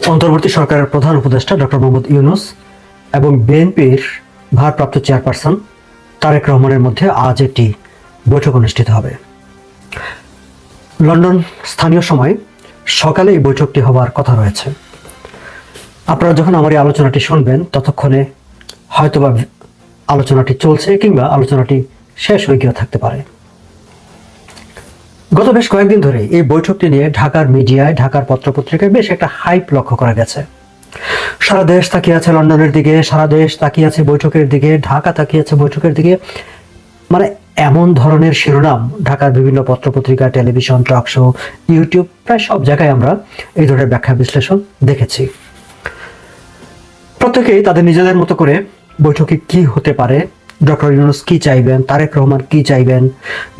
অন্তর্বর্তী সরকারের প্রধান উপদেষ্টা ডক্টর মোহাম্মদ ইউনূস এবং বিএনপির ভারপ্রাপ্ত চেয়ারপারসন তারেক রহমানের মধ্যে আজ একটি বৈঠক অনুষ্ঠিত হবে। লন্ডন স্থানীয় সময় সকালে এই বৈঠকটি হওয়ার কথা রয়েছে। আপনারা যখন আমার এই আলোচনাটি শুনবেন ততক্ষণে হয়তোবা আলোচনাটি চলছে কিংবা আলোচনাটি শেষ হয়ে গিয়ে থাকতে পারে। গত বেশ কয়েকদিন ধরে এই বৈঠকটি নিয়ে ঢাকার মিডিয়ায়, ঢাকার পত্রপত্রিকায় বেশ একটা হাইপ লক্ষ্য করা গেছে। সারা দেশ তাকিয়ে আছে লন্ডনের দিকে, সারা দেশ তাকিয়ে আছে বৈঠকের দিকে, ঢাকা তাকিয়ে আছে বৈঠকের দিকে। মানে এমন ধরনের শিরোনাম ঢাকার বিভিন্ন পত্রপত্রিকা, টেলিভিশন, টক শো, ইউটিউব, প্রায় সব জায়গায় আমরা এই ধরনের ব্যাখ্যা বিশ্লেষণ দেখেছি। প্রত্যেকেই তাদের নিজেদের মতো করে বৈঠকে কি হতে পারে, ডক্টর ইউনূস কি চাইবেন, তারেক রহমান কি চাইবেন,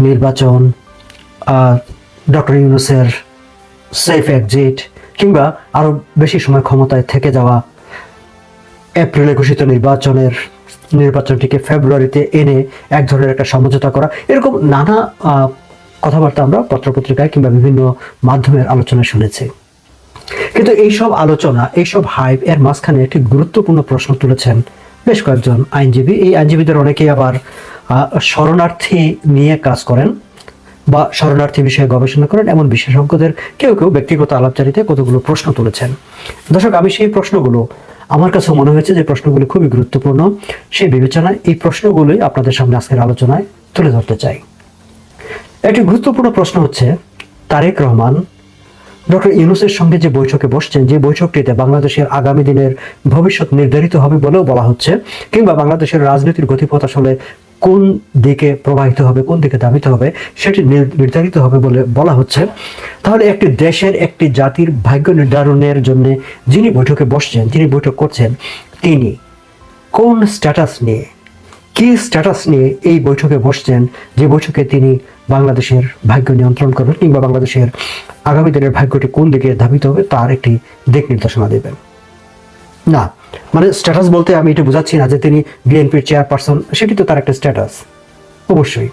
নির্বাচন, ডক্টর ইউনূসের সেফ এক্সিট কিংবা আরো বেশি সময় ক্ষমতায় থেকে যাওয়া, এপ্রিলে ঘোষিত নির্বাচনটিকে ফেব্রুয়ারিতে এনে এক ধরনের একটা সমঝোতা করা, এরকম নানা কথাবার্তা আমরা পত্রপত্রিকায় কিংবা বিভিন্ন মাধ্যমের আলোচনায় শুনেছি। কিন্তু এইসব আলোচনা, এইসব হাইপ এর মাঝখানে একটি গুরুত্বপূর্ণ প্রশ্ন তুলেছেন বেশ কয়েকজন আইনজীবী। এই আইনজীবীদের অনেকেই আবার শরণার্থী নিয়ে কাজ করেন বা শরণার্থী বিষয়ে গবেষণা করেন। এমন বিশেষজ্ঞদের কেউ কেউ ব্যক্তিগত আলাপচারিতায় কতগুলো প্রশ্ন তুলেছেন। দর্শক, আমি সেই প্রশ্নগুলো, আমার কাছে মনে হয়েছে যে প্রশ্নগুলো খুবই গুরুত্বপূর্ণ, সেই বিবেচনায় এই প্রশ্নগুলোই আপনাদের সামনে আজকের আলোচনায় তুলে ধরতে চাই। একটি গুরুত্বপূর্ণ প্রশ্ন হচ্ছে, তারেক রহমান ডক্টর ইউনূসের সঙ্গে যে বৈঠকে বসছেন, যে বৈঠকটিতে বাংলাদেশের আগামী দিনের ভবিষ্যৎ নির্ধারিত হবে বলেও বলা হচ্ছে, কিংবা বাংলাদেশের রাজনীতির গতিপথ আসলে কোন দিকে প্রবাহিত হবে, কোন দিকে ধাবিত হবে সেটি নির্ধারিত হবে বলে বলা হচ্ছে। তাহলে একটি দেশের, একটি জাতির ভাগ্য নির্ধারণের জন্য যিনি বৈঠকে বসছেন, যিনি বৈঠক করছেন, তিনি কোন স্ট্যাটাস নিয়ে, কি স্ট্যাটাস নিয়ে এই বৈঠকে বসছেন, যে বৈঠকে তিনি বাংলাদেশের ভাগ্য নিয়ন্ত্রণ করবেন কিংবা বাংলাদেশের আগামী দিনের ভাগ্যটি কোন দিকে ধাবিত হবে তার একটি দিক নির্দেশনা দেবেন। না, মানে স্ট্যাটাস বলতে আমি এটা বোঝাচ্ছি না যে তিনি বিএনপির চেয়ারপারসন, সেটি তো তার একটা স্ট্যাটাস অবশ্যই।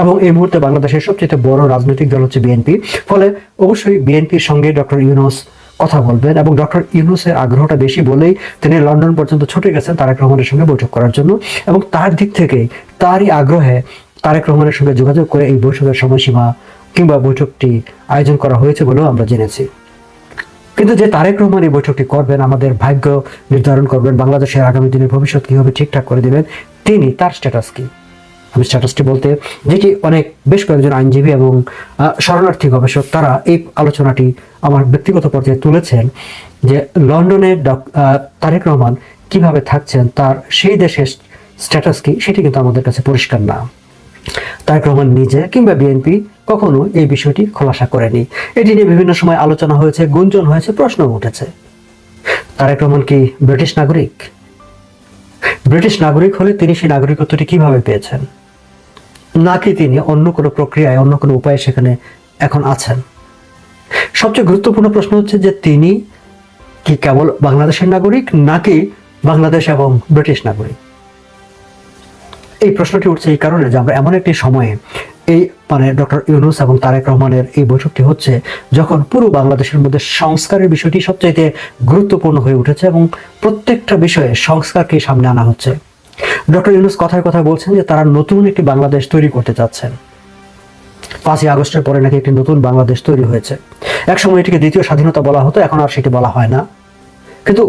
এবং এই মুহূর্তে বাংলাদেশের সবচেয়ে বড় রাজনৈতিক দল হচ্ছে বিএনপি। ফলে অবশ্যই বিএনপির সঙ্গে ডক্টর ইউনূস কথা বলবেন এবং ডক্টর ইউনূসের আগ্রহটা বেশি বলেই তিনি লন্ডন পর্যন্ত ছুটে গেছেন তারেক রহমানের সঙ্গে বৈঠক করার জন্য। এবং তার দিক থেকে, তারই আগ্রহে তারেক রহমানের সঙ্গে যোগাযোগ করে এই বৈঠকের সময়সীমা কিংবা বৈঠকটি আয়োজন করা হয়েছে বলেও আমরা জেনেছি। কিন্তু যে তারেক রহমান এই বৈঠকটি করবেন, আমাদের ভাগ্য নির্ধারণ করবেন, বাংলাদেশের আগামী দিনের ভবিষ্যৎ কি হবে ঠিকঠাক করে দেবেন, তিনি, তার স্ট্যাটাস কি? আমি স্ট্যাটাসটি বলতে যেটি বেশ কয়েকজন আইনজীবী এবং শরণার্থী গবেষক তারা এই আলোচনাটি আমার ব্যক্তিগত পর্যায়ে তুলেছেন যে লন্ডনে তারেক রহমান কিভাবে থাকছেন, তার সেই দেশের স্ট্যাটাস কি, সেটি কিন্তু আমাদের কাছে পরিষ্কার না। তারেক রহমান নিজে কিংবা বিএনপি কখনো এই বিষয়টি খোলাসা করেনি। এটি নিয়ে বিভিন্ন সময় আলোচনা হয়েছে, গুঞ্জন হয়েছে, প্রশ্ন উঠেছে। তারেক রহমান কি ব্রিটিশ নাগরিক? ব্রিটিশ নাগরিক হলে তিনি সেই নাগরিকত্বটি কিভাবে পেয়েছেন? নাকি তিনি অন্য কোনো প্রক্রিয়ায়, অন্য কোনো উপায়ে সেখানে এখন আছেন? সবচেয়ে গুরুত্বপূর্ণ প্রশ্ন হচ্ছে যে তিনি কি কেবল বাংলাদেশের নাগরিক নাকি বাংলাদেশ এবং ব্রিটিশ নাগরিক? এই প্রশ্নটি উঠছে এই কারণে যে আমরা এমন একটি সময়ে এই ডক্টর ইউনূস এবং তারেক রহমানের এই বৈঠকটি হচ্ছে যখন পুরো বাংলাদেশের মধ্যে সংস্কারের বিষয়টি সবচাইতে গুরুত্বপূর্ণ হয়ে উঠেছে এবং প্রত্যেকটা বিষয়ে সংস্কারকে সামনে আনা হচ্ছে। ডক্টর ইউনূস কথায় কথায় বলছেন যে তারা নতুন একটি বাংলাদেশ তৈরি করতে চাচ্ছেন। 5ই আগস্টের পরে নাকি একটি নতুন বাংলাদেশ তৈরি হয়েছে। একসময় এটিকে দ্বিতীয় স্বাধীনতা বলা হতো, এখন আর সেটি বলা হয় না। কিন্তু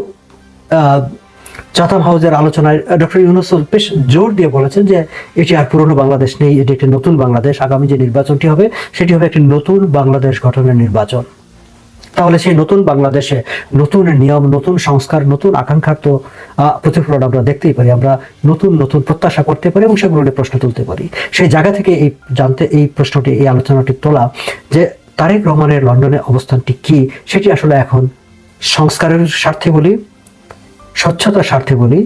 চাথাম হাউসের আলোচনায় ডক্টর ইউনূস বেশ জোর দিয়ে বলেছেন যে এটি আর পুরনো বাংলাদেশ নেই, এটি একটি নতুন বাংলাদেশ। আগামী যে নির্বাচনটি হবে সেটি হবে একটি নতুন বাংলাদেশ গঠনের নির্বাচন। তাহলে সেই নতুন বাংলাদেশে নতুন নিয়ম, নতুন সংস্কার, নতুন আকাঙ্ক্ষার তো প্রতিফলন আমরা দেখতেই পারি। আমরা নতুন নতুন প্রত্যাশা করতে পারি এবং সেগুলো নিয়ে প্রশ্ন তুলতে পারি। সেই জায়গা থেকে এই প্রশ্নটি, এই আলোচনাটি তোলা যে তারেক রহমানের লন্ডনে অবস্থানটি কি, সেটি আসলে এখন সংস্কারের স্বার্থে বলি, স্বচ্ছতার স্বার্থে বলি,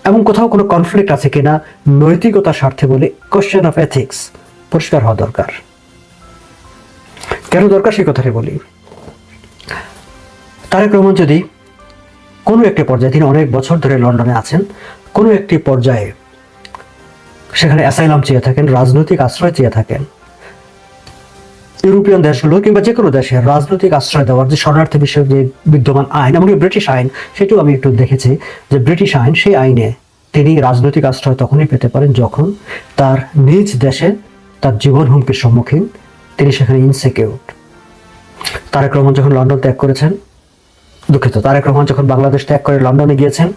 এবং কোথাও কোনো কনফ্লিক্ট আছে কিনা নৈতিকতার স্বার্থে বলি, কোশ্চেন অফ এথিক্স পরিষ্কার হওয়া দরকার। কেন দরকার সেই কথাটি বলি। তারেক রহমান যদি কোনো একটি পর্যায়ে, তিনি অনেক বছর ধরে লন্ডনে আছেন, কোনো একটি পর্যায়ে সেখানে অ্যাসাইলাম চেয়ে থাকেন, রাজনৈতিক আশ্রয় চেয়ে থাকেন, ইউরোপিয়ান দেশগুলো কিংবা যে কোনো দেশের রাজনৈতিক আশ্রয় দেওয়ার যে শরণার্থী বিষয়ক যে বিদ্যমান আইন, এমনকি ব্রিটিশ আইন, সেটাও আমি একটু দেখেছি যে ব্রিটিশ আইন, সেই আইনে তিনি রাজনৈতিক আশ্রয় তখনই পেতে পারেন যখন তার নিজ দেশে তার জীবন হুমকির সম্মুখীন, তিনি সেখানে ইনসিকিউর। তারেক রহমান যখন লন্ডন ত্যাগ করেছেন, তারেক রহমান যখন বাংলাদেশ ত্যাগ করে লন্ডনে গিয়েছেন,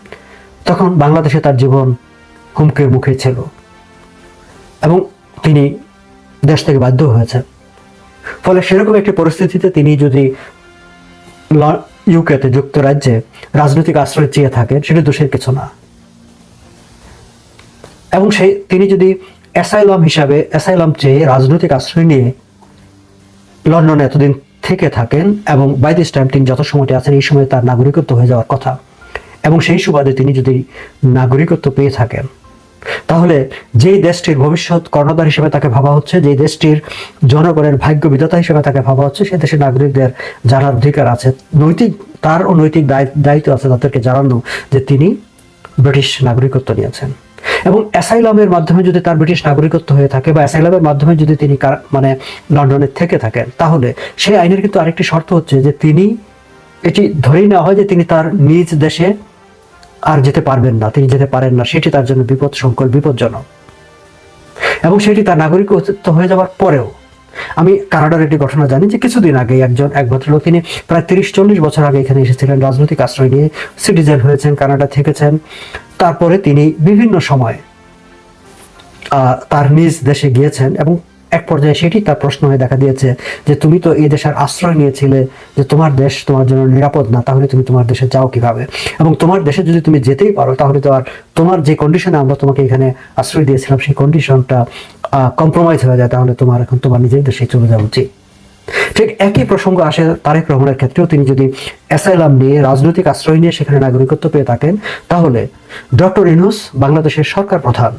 তখন বাংলাদেশে তার জীবন হুমকির মুখে ছিল এবং তিনি দেশ থেকে বাধ্য হয়েছেন। ফলে সেরকম একটি পরিস্থিতিতে তিনি যদি ইউকেতে, যুক্তরাজ্যে রাজনৈতিক আশ্রয় চেয়ে থাকেন, সেটা দোষের কিছু না। এবং তিনি যদি অ্যাসাইলাম চেয়ে রাজনৈতিক আশ্রয় নিয়ে লন্ডনে এতদিন থেকে থাকেন এবং বাই দিস টাইম তিনি যত সময়টি আছেন এই সময় তার নাগরিকত্ব হয়ে যাওয়ার কথা, এবং সেই সুবাদে তিনি যদি নাগরিকত্ব পেয়ে থাকেন, তাহলে যেই দেশটির ভবিষ্যৎ কর্ণধার হিসেবে তাকে ভাবা হচ্ছে, যেই দেশটির জনগণের ভাগ্য বিধাতা হিসেবে তাকে ভাবা হচ্ছে, সেই দেশের নাগরিকদের জানার অধিকার আছে, নৈতিক দায়িত্ব আছে তাদেরকে জানানো যে তিনি ব্রিটিশ নাগরিকত্ব নিয়েছেন। এবং অ্যাসাইলামের মাধ্যমে যদি তার ব্রিটিশ নাগরিকত্ব হয়ে থাকে বা অ্যাসাইলামের মাধ্যমে যদি তিনি লন্ডনে থেকে থাকেন, তাহলে সেই আইনের কিন্তু আরেকটি শর্ত হচ্ছে যে তিনি, এটি ধরেই নেওয়া হয় যে তিনি তার নিজ দেশে আর যেতে পারবেন না, তিনি যেতে পারেন না, সেটি তার জন্য বিপজ্জনক। এবং সেটি তার নাগরিকত্ব হয়ে যাওয়ার পরেও, আমি কানাডার একটি ঘটনা জানি যে কিছুদিন আগে এক ভদ্রলোক, তিনি প্রায় 30-40 বছর আগে এখানে এসেছিলেন, রাজনৈতিক আশ্রয় নিয়ে সিটিজেন হয়েছেন, কানাডা থেকেছেন। তারপরে তিনি বিভিন্ন সময় তার নিজ দেশে গিয়েছেন এবং এক পর্যায়ে সেটি তার প্রশ্ন হয়ে দেখা দিয়েছে যে তুমি তো এই দেশের আশ্রয় নিয়েছিলে, যে তোমার দেশ তোমার জন্য নিরাপদ না, তাহলে তুমি তোমার দেশে যাও কিভাবে? এবং তোমার দেশে যদি তুমি যেতেই পারো, তাহলে তো আর তোমার যে কন্ডিশনে আমরা তোমাকে এখানে আশ্রয় দিয়েছিলাম, সেই কন্ডিশনটা কম্প্রোমাইজ হয়ে যায়, তাহলে তোমার এখন তোমার নিজের দেশে চলে যাওয়া উচিত। ঠিক একই প্রসঙ্গ আসে তারেক রহমানের ক্ষেত্রেও। তিনি যদি অ্যাসাইলাম নিয়ে, রাজনৈতিক আশ্রয় নিয়ে সেখানে নাগরিকত্ব পেয়ে থাকেন, তাহলে ডক্টর ইউনূস বাংলাদেশের সরকার প্রধান,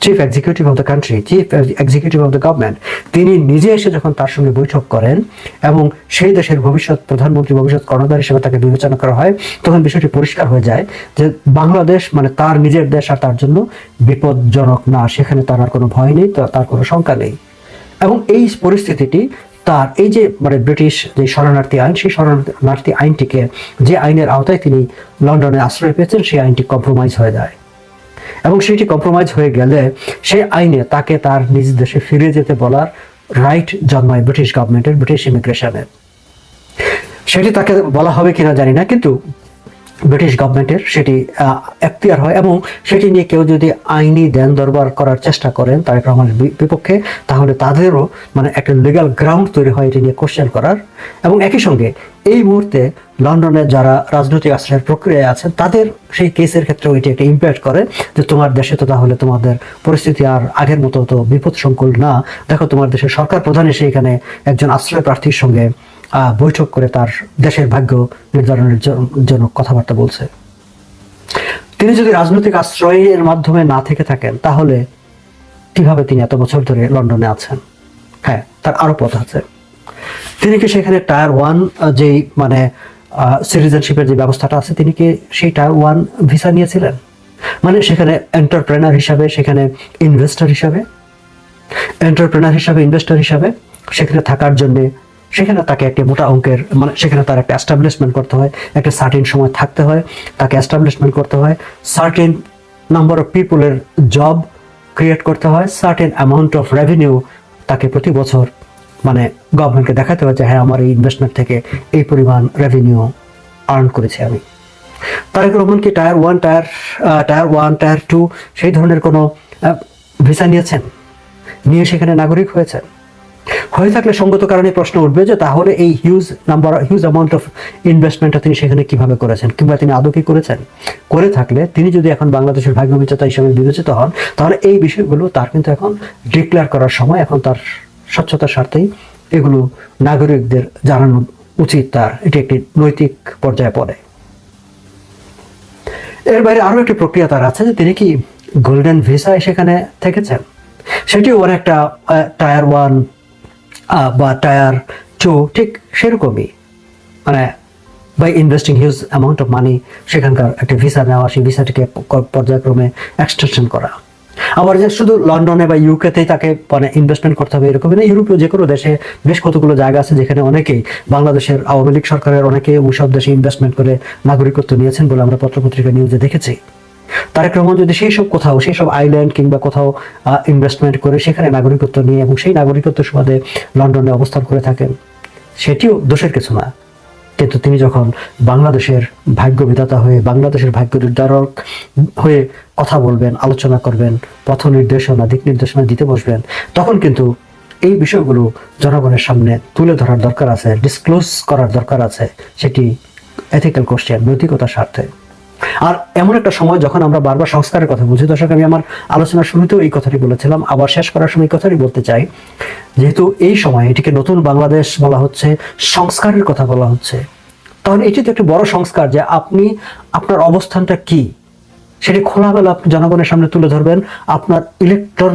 chief executive of the country, chief executive of the government, তিনি নিজে এসে যখন তার সঙ্গে বৈঠক করেন এবং সেই দেশের ভবিষ্যৎ প্রধানমন্ত্রী, ভবিষ্যৎ কর্ণধার হিসেবে তাকে বিবেচনা করা হয়, তখন বিষয়টি পরিষ্কার হয়ে যায় যে বাংলাদেশ তার নিজের দেশ আর তার জন্য বিপজ্জনক না, সেখানে তার আর কোনো ভয় নেই, তার কোনো শঙ্কা নেই। এবং এই পরিস্থিতিটি তার এই যে ব্রিটিশ যে শরণার্থী আইন, সেই শরণার্থী আইনটিকে, যে আইনের আওতায় তিনি লন্ডনে আশ্রয় পেয়েছেন, সেই আইনটি কম্প্রোমাইজ হয়ে যায়। এবং সেটি কম্প্রোমাইজ হয়ে গেলে সেই আইনে তাকে তার নিজ দেশে ফিরে যেতে বলার রাইট জন্মায় ব্রিটিশ গভর্নমেন্টের, ব্রিটিশ ইমিগ্রেশনের। সেটি তাকে বলা হবে কিনা জানি না, কিন্তু ব্রিটিশ গভর্নমেন্টের সেটি এখতিয়ার হয়। এবং সেটি নিয়ে কেউ যদি আইনি দেন দরবার করার চেষ্টা করেন তারেক রহমানের বিপক্ষে, তাহলে তাদেরও একটা লিগ্যাল গ্রাউন্ড তৈরি হয় এটি নিয়ে কোশ্চেন করার। এবং একই সঙ্গে এই মুহূর্তে লন্ডনে যারা রাজনৈতিক আশ্রয়ের প্রক্রিয়ায় আছেন, তাদের সেই কেসের ক্ষেত্রেও এটি একটা ইম্প্যাক্ট করে যে তোমার দেশে তো তাহলে তোমাদের পরিস্থিতি আর আগের মতো তো বিপদ সংকুল না, দেখো তোমার দেশের সরকার প্রধান এসে এখানে একজন আশ্রয় প্রার্থীর সঙ্গে বৈঠক করে তার দেশের ভাগ্য নির্ধারণের জন্য কথাবার্তা বলছে। তিনি যদি রাজনৈতিক আশ্রয়ের মাধ্যমে না থেকে থাকেন, তাহলে কিভাবে তিনি এত বছর ধরে লন্ডনে আছেন? হ্যাঁ, তার আরো পথ আছে। তিনি কি সেখানে টায়ার 1 যেই সিটিজেনশিপের যে ব্যবস্থাটা আছে, তিনি কি সেই টায়ার 1 ভিসা নিয়েছিলেন? সেখানে এন্টারপ্রেনার হিসাবে, সেখানে ইনভেস্টর হিসাবে সেখানে থাকার জন্য সেখানে তাকে একটা মোটা অঙ্কের সেখানে তার একটা এস্টাবলিশমেন্ট করতে হয়, একটা সার্টেন সময় থাকতে হয়, তাকে এস্টাবলিশমেন্ট করতে হয়, সার্টেন নাম্বার অফ পিপুলের জব ক্রিয়েট করতে হয়, সার্টেন অ্যামাউন্ট অফ রেভিনিউ তাকে প্রতি বছর গভর্নমেন্টকে দেখাতে হয় যে হ্যাঁ, আমার এই ইনভেস্টমেন্ট থেকে এই পরিমাণ রেভিনিউ আর্ন করেছি আমি। তারেক রহমান কি টায়ার 1, টায়ার 2 সেই ধরনের কোনো ভিসা নিয়েছেন? নিয়ে সেখানে নাগরিক হয়েছেন? হয়ে থাকলে সঙ্গত কারণে প্রশ্ন উঠবে যে তাহলে এই হিউজ অ্যামাউন্ট অফ ইনভেস্টমেন্টটা তিনি সেখানে কিভাবে করেছেন, কিংবা তিনি আদৌ কি করেছেন? করে থাকলে তিনি যদি এখন বাংলাদেশের ভাগ্য বিধাতা হিসেবে বিবেচিত হন, তাহলে এই বিষয়গুলো তার কিন্তু এখন ডিক্লেয়ার করার সময়, এখন তার স্বচ্ছতার স্বার্থেই এগুলো নাগরিকদের জানানো উচিত তার। এটি একটি নৈতিক পর্যায়ে পড়ে। এর বাইরে আরো একটি প্রক্রিয়া তার আছে যে তিনি কি গোল্ডেন ভিসায় সেখানে থেকেছেন? সেটিও অনেকটা টায়ার 1 বা টায়ার 2 ঠিক সেরকমই, by investing huge amount of money সেখানকার একটা ভিসা নেওয়া, সেই ভিসাটিকে পর্যায়ক্রমে এক্সটেনশন করা। আবার যে শুধু লন্ডনে বা ইউকেতেই তাকে মানে ইনভেস্টমেন্ট করতে হবে এরকম না, ইউরোপীয় যে কোনো দেশে বেশ কতগুলো জায়গা আছে যেখানে অনেকেই বাংলাদেশের আওয়ামী লীগ সরকারের অনেকে ওই সব দেশে ইনভেস্টমেন্ট করে নাগরিকত্ব নিয়েছেন বলে আমরা পত্রপত্রিকা নিউজে দেখেছি। তারেক রহমান যদি সেই সব কোথাও, সেই সব আইল্যান্ড কিংবা কোথাও ইনভেস্টমেন্ট করে সেখানে নাগরিকত্ব নিয়ে এবং সেই নাগরিকত্ব সুবাদে লন্ডনে অবস্থান করে থাকেন, সেটিও দোষের কিছু না। কিন্তু তিনি যখন বাংলাদেশের ভাগ্য বিধাতা হয়ে, বাংলাদেশের ভাগ্য নির্ধারক হয়ে কথা বলবেন, আলোচনা করবেন, পথ নির্দেশনা, দিক নির্দেশনা দিতে বসবেন, তখন কিন্তু এই বিষয়গুলো জনগণের সামনে তুলে ধরার দরকার আছে, ডিসক্লোজ করার দরকার আছে, সেটি এথিক্যাল কোশ্চেন, নৈতিকতার স্বার্থে। আর এমন একটা সময় যখন আমরা বারবার সংস্কারের কথা বুঝি, দর্শক আমি আমার আলোচনার শুরুতেও এই কথাটি বলেছিলাম, আবার শেষ করার সময় এই কথাটি বলতে চাই, যেহেতু এই সময় এটিকে নতুন বাংলাদেশ বলা হচ্ছে, সংস্কারের কথা বলা হচ্ছে, তাহলে এটি তো একটি বড় সংস্কার যে আপনি আপনার অবস্থানটা কি সেটি খোলামেলা আপনি জনগণের সামনে তুলে ধরবেন। আপনার ইলেক্টর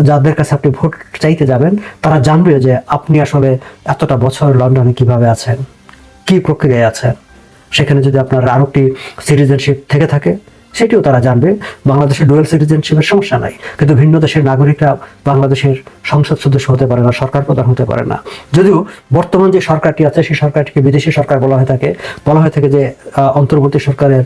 যাদের কাছে আপনি ভোট চাইতে যাবেন, তারা জানবে যে আপনি আসলে এতটা বছর লন্ডনে কিভাবে আছেন, কি প্রক্রিয়ায় আছেন। সেখানে যদি আপনার আরো একটি সিটিজেনশিপ থেকে থাকে সেটিও তারা জানবে। বাংলাদেশের ডুয়াল সিটিজেনশিপের সমস্যা নাই, কিন্তু ভিন্ন দেশের নাগরিকরা বাংলাদেশের সংসদ সদস্য হতে পারে না, সরকার প্রধান হতে পারে না। যদিও বর্তমান যে সরকারটি আছে সেই সরকারটিকে বিদেশি সরকার বলা হয়ে থাকে যে অন্তর্বর্তী সরকারের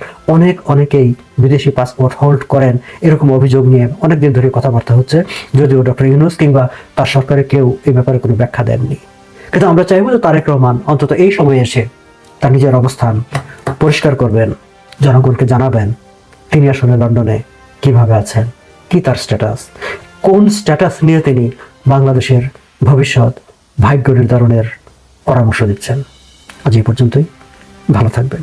অনেকেই বিদেশি পাসপোর্ট হোল্ড করেন, এরকম অভিযোগ নিয়ে অনেকদিন ধরে কথাবার্তা হচ্ছে, যদিও ডক্টর ইউনূস কিংবা তার সরকারের কেউ এই ব্যাপারে কোনো ব্যাখ্যা দেননি। কিন্তু আমরা চাইবো যে তারেক রহমান অন্তত এই সময়ে এসে তার নিজের অবস্থান পরিষ্কার করবেন, জনগণকে জানাবেন তিনি আসলে লন্ডনে কিভাবে আছেন, কি তার স্ট্যাটাস, কোন স্ট্যাটাস নিয়ে তিনি বাংলাদেশের ভবিষ্যৎ ভাগ্য নির্ধারণের পরামর্শ দিচ্ছেন। আজ এই পর্যন্তই, ভালো থাকবেন।